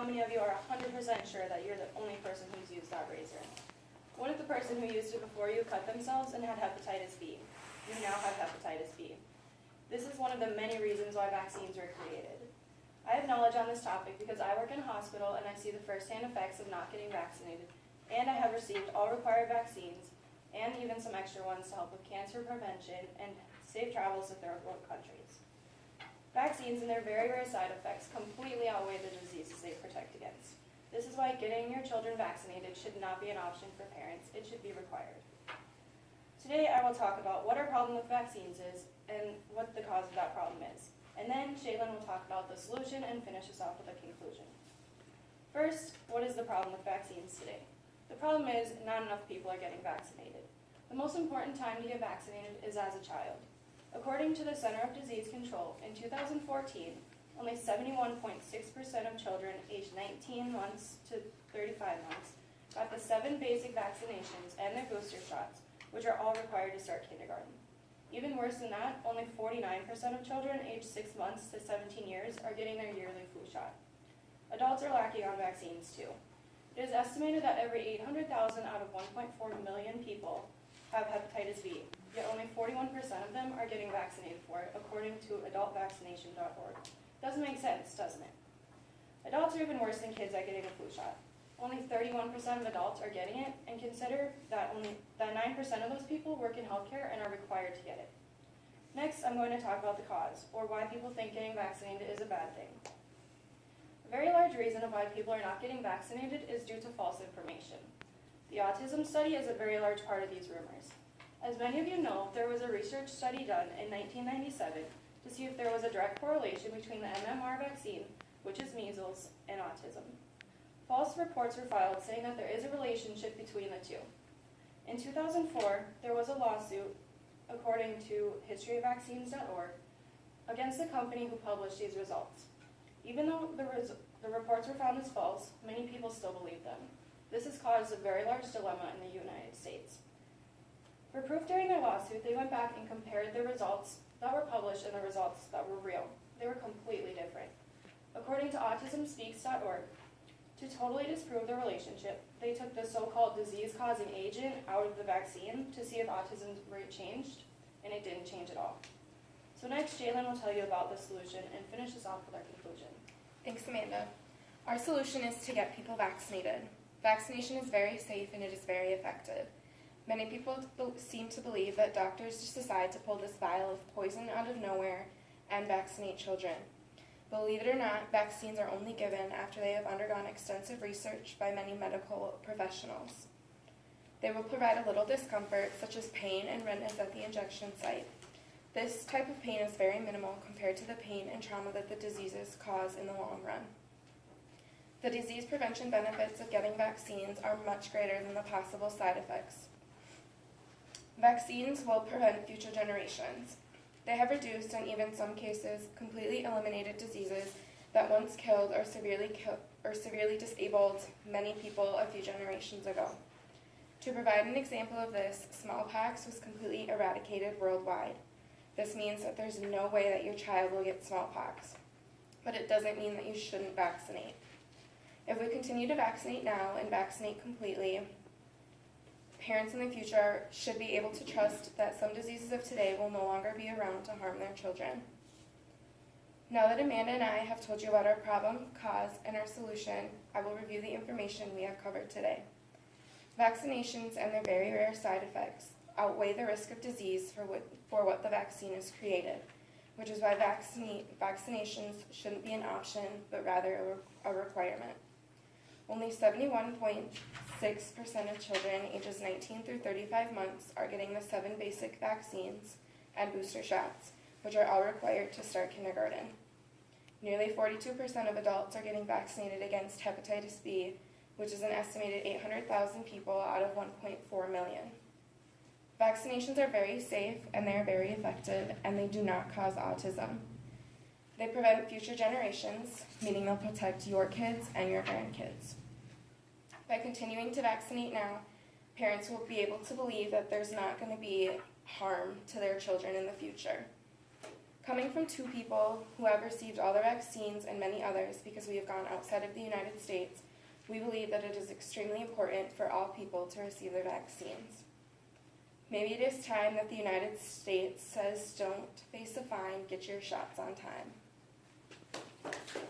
how many of you are 100% sure that you're the only person who's used that razor? What if the person who used it before you cut themselves and had hepatitis B? You now have hepatitis B. This is one of the many reasons why vaccines were created. I have knowledge on this topic because I work in a hospital and I see the first-hand effects of not getting vaccinated, and I have received all required vaccines and even some extra ones to help with cancer prevention and safe travels to third world countries. Vaccines and their very rare side effects completely outweigh the diseases they protect against. This is why getting your children vaccinated should not be an option for parents. It should be required. Today I will talk about what our problem with vaccines is and what the cause of that problem is. And then Shalyn will talk about the solution and finish us off with a conclusion. First, what is the problem with vaccines today? The problem is not enough people are getting vaccinated. The most important time to get vaccinated is as a child. According to the Center of Disease Control, in 2014, only 71.6% of children aged 19 months to 35 months got the 7 basic vaccinations and their booster shots, which are all required to start kindergarten. Even worse than that, only 49% of children aged 6 months to 17 years are getting their yearly flu shot. Adults are lacking on vaccines too. It is estimated that every 800,000 out of 1.4 million people have hepatitis B, yet only 41% of them are getting vaccinated for it, according to adultvaccination.org. Doesn't make sense, doesn't it? Adults are even worse than kids at getting a flu shot. Only 31% of adults are getting it, and consider that 9% of those people work in healthcare and are required to get it. Next, I'm going to talk about the cause, or why people think getting vaccinated is a bad thing. A very large reason of why people are not getting vaccinated is due to false information. The autism study is a very large part of these rumors. As many of you know, there was a research study done in 1997 to see if there was a direct correlation between the MMR vaccine, which is measles, and autism. False reports were filed saying that there is a relationship between the two. In 2004, there was a lawsuit, according to historyofvaccines.org, against the company who published these results. Even though the reports were found as false, many people still believe them. This has caused a very large dilemma in the United States. For proof during their lawsuit, they went back and compared the results that were published and the results that were real. They were completely different. According to autismspeaks.org, to totally disprove the relationship, they took the so-called disease-causing agent out of the vaccine to see if autism rate changed, and it didn't change at all. So next, Shalyn will tell you about the solution and finish us off with our conclusion. Thanks, Amanda. Our solution is to get people vaccinated. Vaccination is very safe and it is very effective. Many people seem to believe that doctors just decide to pull this vial of poison out of nowhere and vaccinate children. Believe it or not, vaccines are only given after they have undergone extensive research by many medical professionals. They will provide a little discomfort, such as pain and redness at the injection site. This type of pain is very minimal compared to the pain and trauma that the diseases cause in the long run. The disease prevention benefits of getting vaccines are much greater than the possible side effects. Vaccines will prevent future generations. They have reduced and even in some cases completely eliminated diseases that once killed or severely disabled many people a few generations ago. To provide an example of this, smallpox was completely eradicated worldwide. This means that there's no way that your child will get smallpox, but it doesn't mean that you shouldn't vaccinate. If we continue to vaccinate now and vaccinate completely, parents in the future should be able to trust that some diseases of today will no longer be around to harm their children. Now that Amanda and I have told you about our problem, cause, and our solution, I will review the information we have covered today. Vaccinations and their very rare side effects outweigh the risk of disease for what the vaccine is created, which is why vaccinations shouldn't be an option, but rather a requirement. Only 71.6% of children ages 19 through 35 months are getting the 7 basic vaccines and booster shots, which are all required to start kindergarten. Nearly 42% of adults are getting vaccinated against hepatitis B, which is an estimated 800,000 people out of 1.4 million. Vaccinations are very safe and they are very effective, and they do not cause autism. They prevent future generations, meaning they'll protect your kids and your grandkids. By continuing to vaccinate now, parents will be able to believe that there's not going to be harm to their children in the future. Coming from two people who have received all the vaccines and many others because we have gone outside of the United States, we believe that it is extremely important for all people to receive their vaccines. Maybe it is time that the United States says, don't face a fine, get your shots on time.